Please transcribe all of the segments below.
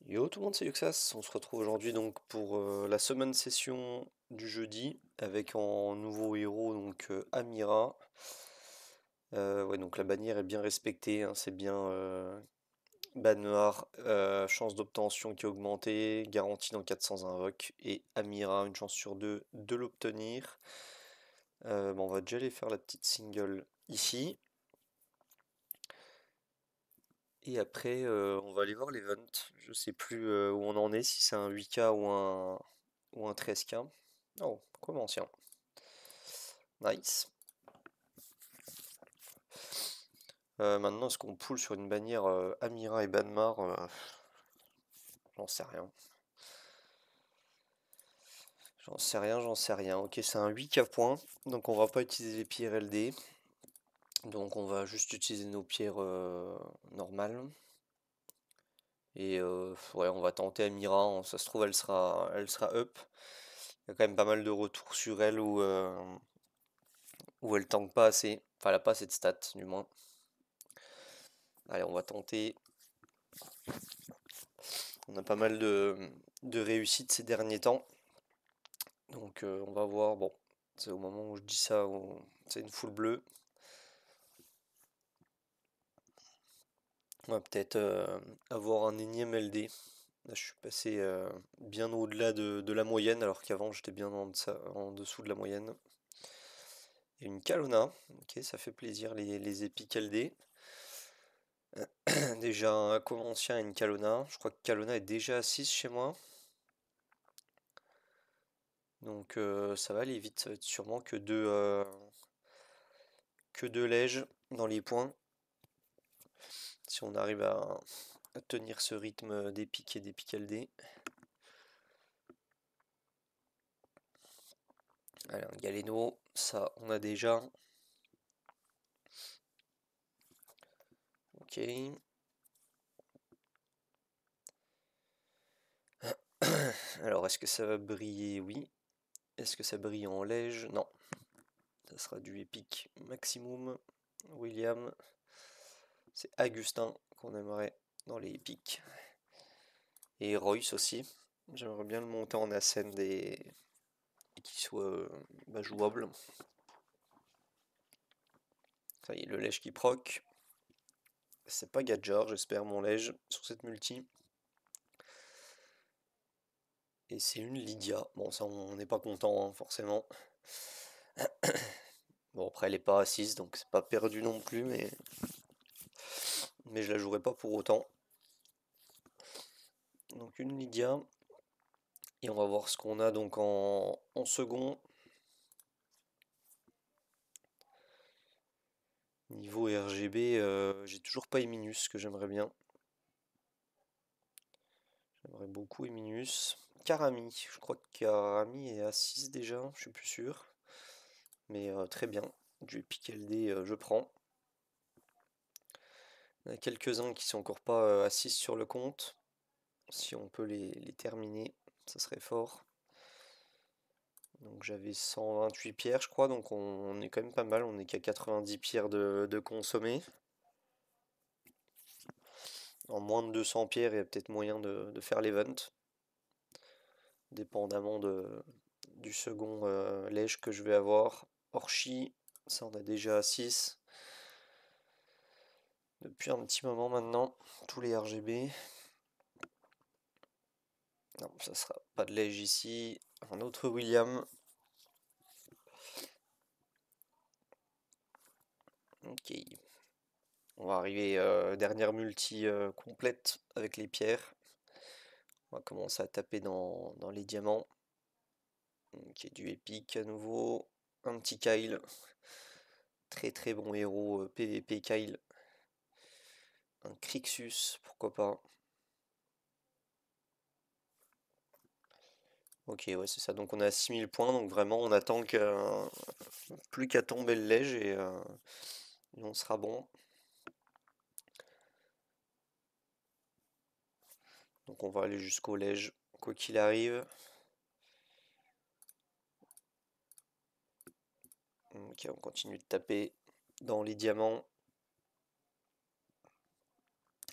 Yo tout le monde, c'est Yuxas. On se retrouve aujourd'hui donc pour la semaine session du jeudi avec en nouveau héros donc Amira. Ouais, donc la bannière est bien respectée, hein, c'est bien ban noir, chance d'obtention qui est augmentée, garantie dans 400 invoques et Amira, une chance sur deux de l'obtenir. Bon, on va déjà aller faire la petite single ici. Et après, on va aller voir l'event. Je sais plus où on en est, si c'est un 8K ou un 13K. Oh, comment ancien. Nice. Maintenant, est-ce qu'on pull sur une bannière Amira et Banmar? J'en sais rien. J'en sais rien, j'en sais rien. Ok, c'est un 8K points, donc on va pas utiliser les pierres LD. Donc on va juste utiliser nos pierres normales. Et ouais, on va tenter Amira, hein. Ça se trouve, elle sera up. Il y a quand même pas mal de retours sur elle où elle tank pas assez. Enfin, elle a pas assez de stats, du moins. Allez, on va tenter. On a pas mal de réussites ces derniers temps. Donc, on va voir. Bon, c'est au moment où je dis ça, c'est une full bleue. On va peut-être avoir un énième LD. Là, je suis passé bien au-delà de la moyenne, alors qu'avant, j'étais bien en dessous de la moyenne. Et une Kalona. Ok, ça fait plaisir, les épiques LD. Déjà un commencien et une Kalona. Je crois que Kalona est déjà à 6 chez moi. Donc ça va aller vite. Ça va être sûrement que deux lèges dans les points. Si on arrive à tenir ce rythme des pics et des pics LD. Allez, un Galeno, ça on a déjà. Ok. Alors est-ce que ça va briller? Oui. Est-ce que ça brille en lège? Non. Ça sera du épique maximum. William. C'est Augustin qu'on aimerait dans les épiques. Et Royce aussi. J'aimerais bien le monter en Ascend et qu'il soit jouable. Ça y est, le lège qui proc. C'est pas Gadjar, j'espère, mon lège sur cette multi. Et c'est une Lydia. Bon, ça, on n'est pas content, hein, forcément. Bon, après, elle est pas à 6, donc c'est pas perdu non plus, mais je la jouerai pas pour autant. Donc, une Lydia. Et on va voir ce qu'on a donc en second. Niveau RGB, j'ai toujours pas Eminus, que j'aimerais bien. J'aimerais beaucoup Eminus. Karami, je crois que Karami est à 6 déjà, je suis plus sûr. Mais très bien, du Epic LD, je prends. Il y en a quelques-uns qui sont encore pas à 6 sur le compte. Si on peut les terminer, ça serait fort. Donc j'avais 128 pierres, je crois, donc on est quand même pas mal. On est qu'à 90 pierres de consommer. En moins de 200 pierres, il y a peut-être moyen de faire l'event. Dépendamment du second lège que je vais avoir. Orchi, ça on a déjà 6. Depuis un petit moment maintenant, tous les RGB. Non, ça sera pas de lège ici. Un autre William. Ok. On va arriver dernière multi complète avec les pierres. On va commencer à taper dans les diamants. Ok, du épique à nouveau. Un petit Kyle. Très très bon héros PVP Kyle. Un Crixus, pourquoi pas. Ok, ouais, c'est ça. Donc on est à 6000 points. Donc vraiment, on attend plus qu'à tomber le lège et on sera bon. Donc on va aller jusqu'au lège, quoi qu'il arrive. Ok, on continue de taper dans les diamants.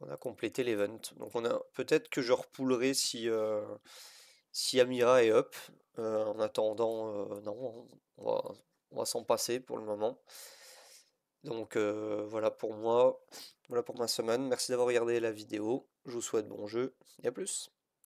On a complété l'event. Donc on a peut-être que je repoulerai si Amira est up. En attendant, non, on va, on va s'en passer pour le moment. Donc voilà pour moi, voilà pour ma semaine. Merci d'avoir regardé la vidéo. Je vous souhaite bon jeu et à plus.